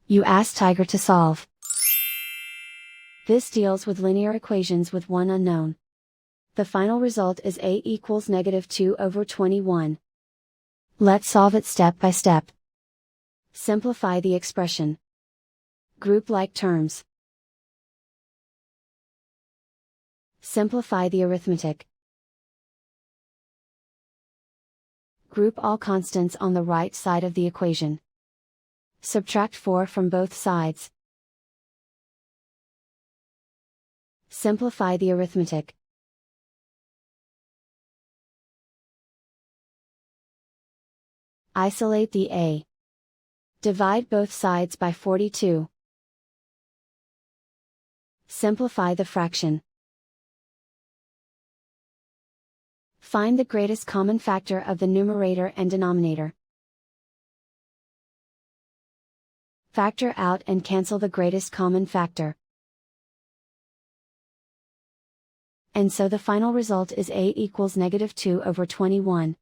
You ask Tiger to solve. This deals with linear equations with one unknown. The final result is a equals -2/21. Let's solve it step by step. Simplify the expression. Group like terms. Simplify the arithmetic. Group all constants on the right side of the equation. Subtract 4 from both sides. Simplify the arithmetic. Isolate the a. Divide both sides by 42. Simplify the fraction. Find the greatest common factor of the numerator and denominator. Factor out and cancel the greatest common factor. And so the final result is a equals -2/21.